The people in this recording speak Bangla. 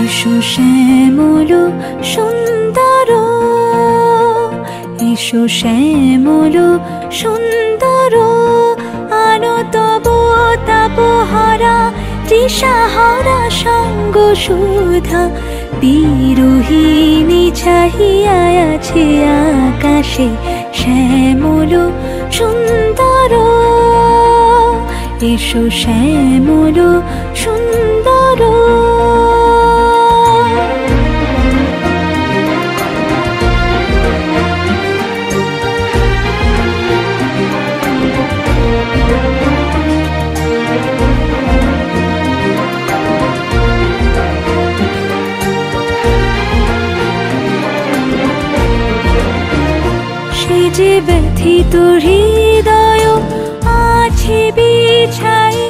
এসো শ্যামল সুন্দর, এসো শ্যামল সুন্দর, আনো তব তাপহারা তৃষাহারা সঙ্গ সুধা। বিরোহিণী চাহিয়া আছে আকাশে শ্যামল সুন্দর, এসো শ্যামল সুন্দর। সে যে ব্যথিত হৃদয় আছে বিছাই